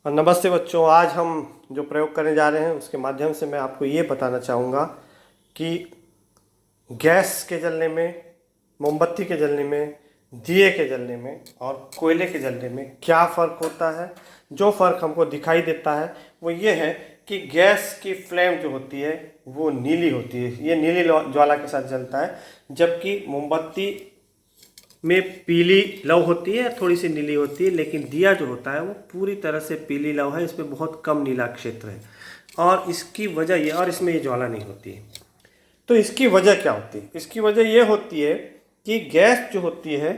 और नमस्ते बच्चों, आज हम जो प्रयोग करने जा रहे हैं उसके माध्यम से मैं आपको ये बताना चाहूँगा कि गैस के जलने में, मोमबत्ती के जलने में, दिए के जलने में और कोयले के जलने में क्या फ़र्क होता है। जो फ़र्क हमको दिखाई देता है वो ये है कि गैस की फ्लेम जो होती है वो नीली होती है, ये नीली ज्वाला के साथ जलता है, जबकि मोमबत्ती में पीली लौ होती है, थोड़ी सी नीली होती है। लेकिन दिया जो होता है वो पूरी तरह से पीली लौ है, इसमें बहुत कम नीला क्षेत्र है और इसकी वजह ये, और इसमें ये ज्वाला नहीं होती है। तो इसकी वजह क्या होती है? इसकी वजह ये होती है कि गैस जो होती है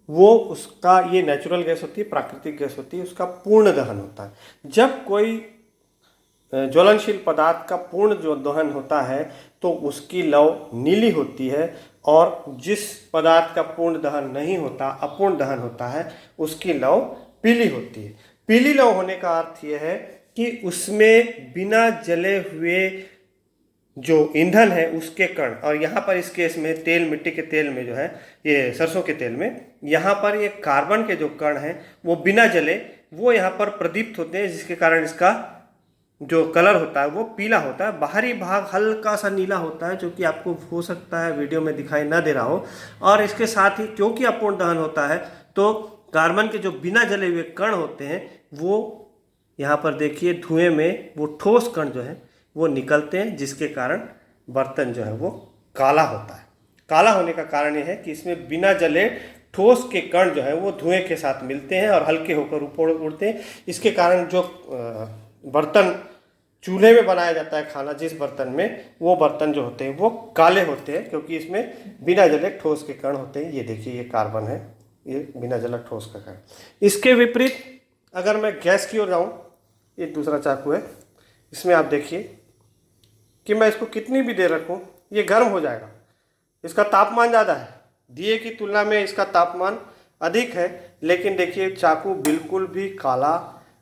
वो, उसका, ये नेचुरल गैस होती है, प्राकृतिक गैस होती है, उसका पूर्ण दहन होता है। जब कोई ज्वलनशील पदार्थ का पूर्ण जो दहन होता है तो उसकी लौ नीली होती है, और जिस पदार्थ का पूर्ण दहन नहीं होता, अपूर्ण दहन होता है, उसकी लौ पीली होती है। पीली लौ होने का अर्थ यह है कि उसमें बिना जले हुए जो ईंधन है उसके कण, और यहाँ पर इस केस में तेल, मिट्टी के तेल में जो है, ये सरसों के तेल में, यहाँ पर ये कार्बन के जो कण हैं वो बिना जले वो यहाँ पर प्रदीप्त होते हैं, जिसके कारण इसका जो कलर होता है वो पीला होता है। बाहरी भाग हल्का सा नीला होता है, जो कि आपको हो सकता है वीडियो में दिखाई ना दे रहा हो। और इसके साथ ही क्योंकि अपूर्ण दहन होता है तो कार्बन के जो बिना जले हुए कण होते हैं वो यहाँ पर देखिए धुएं में वो ठोस कण जो है वो निकलते हैं, जिसके कारण बर्तन जो है वो काला होता है। काला होने का कारण ये है कि इसमें बिना जले ठोस के कण जो है वो धुएं के साथ मिलते हैं और हल्के होकर ऊपर उड़ते हैं। इसके कारण जो बर्तन चूल्हे में बनाया जाता है खाना, जिस बर्तन में, वो बर्तन जो होते हैं वो काले होते हैं, क्योंकि इसमें बिना जले ठोस के कण होते हैं। ये देखिए, ये कार्बन है, ये बिना जला ठोस का कण। इसके विपरीत अगर मैं गैस की ओर जाऊँ, ये दूसरा चाकू है, इसमें आप देखिए कि मैं इसको कितनी भी देर रखूँ ये गर्म हो जाएगा। इसका तापमान ज़्यादा है, दिए की तुलना में इसका तापमान अधिक है, लेकिन देखिए चाकू बिल्कुल भी काला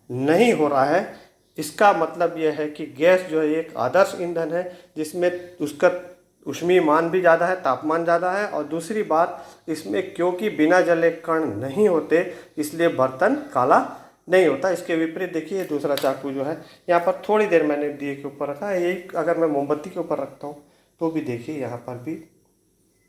नहीं हो रहा है। इसका मतलब यह है कि गैस जो है एक आदर्श ईंधन है, जिसमें उसका ऊष्मीय मान भी ज़्यादा है, तापमान ज़्यादा है, और दूसरी बात, इसमें क्योंकि बिना जले कण नहीं होते इसलिए बर्तन काला नहीं होता। इसके विपरीत देखिए दूसरा चाकू जो है, यहाँ पर थोड़ी देर मैंने दिए के ऊपर रखा है, यही अगर मैं मोमबत्ती के ऊपर रखता हूँ तो भी देखिए यहाँ पर भी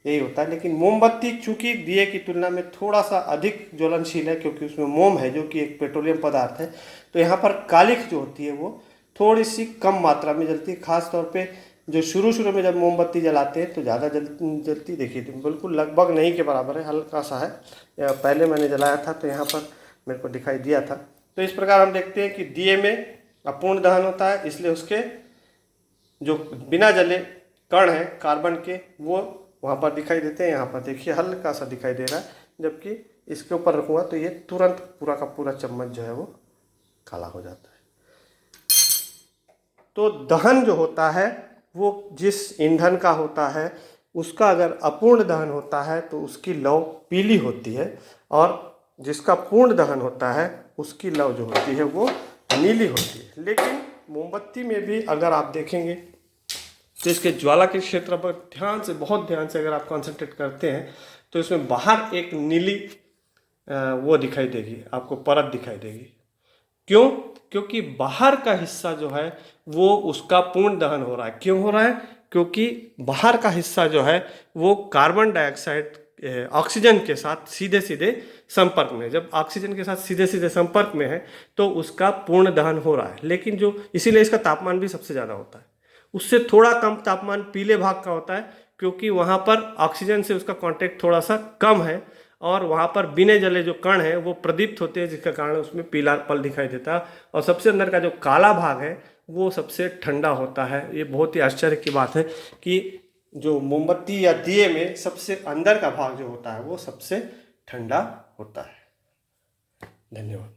यही होता है। लेकिन मोमबत्ती चूंकि दिए की तुलना में थोड़ा सा अधिक ज्वलनशील है, क्योंकि उसमें मोम है जो कि एक पेट्रोलियम पदार्थ है, तो यहाँ पर कालिख जो होती है वो थोड़ी सी कम मात्रा में जलती है। खास तौर पे जो शुरू में जब मोमबत्ती जलाते हैं तो ज़्यादा जलती देखिए, बिल्कुल लगभग नहीं के बराबर है, हल्का सा है। पहले मैंने जलाया था तो यहाँ पर मेरे को दिखाई दिया था। तो इस प्रकार हम देखते हैं कि दिए में अपूर्ण दहन होता है, इसलिए उसके जो बिना जले कण हैं कार्बन के वो वहाँ पर दिखाई देते हैं। यहाँ पर देखिए हल्का सा दिखाई दे रहा है, जबकि इसके ऊपर रखूँगा तो ये तुरंत पूरा का पूरा चम्मच जो है वो काला हो जाता है। तो दहन जो होता है वो जिस ईंधन का होता है उसका अगर अपूर्ण दहन होता है तो उसकी लौ पीली होती है, और जिसका पूर्ण दहन होता है उसकी लौ जो होती है वो नीली होती है। लेकिन मोमबत्ती में भी अगर आप देखेंगे तो इसके ज्वाला के क्षेत्र पर ध्यान से, बहुत ध्यान से अगर आप कंसंट्रेट करते हैं तो इसमें बाहर एक नीली वो दिखाई देगी, आपको परत दिखाई देगी। क्यों? क्योंकि बाहर का हिस्सा जो है वो उसका पूर्ण दहन हो रहा है। क्यों हो रहा है? क्योंकि बाहर का हिस्सा जो है वो कार्बन डाइऑक्साइड ऑक्सीजन के साथ सीधे सीधे संपर्क में, जब ऑक्सीजन के साथ सीधे सीधे संपर्क में है तो उसका पूर्ण दहन हो रहा है। लेकिन जो, इसीलिए इसका तापमान भी सबसे ज़्यादा होता है। उससे थोड़ा कम तापमान पीले भाग का होता है, क्योंकि वहाँ पर ऑक्सीजन से उसका कांटेक्ट थोड़ा सा कम है, और वहाँ पर बिने जले जो कण हैं वो प्रदीप्त होते हैं, जिसके कारण उसमें पीला पल दिखाई देता है। और सबसे अंदर का जो काला भाग है वो सबसे ठंडा होता है। ये बहुत ही आश्चर्य की बात है कि जो मोमबत्ती या दिए में सबसे अंदर का भाग जो होता है वो सबसे ठंडा होता है। धन्यवाद।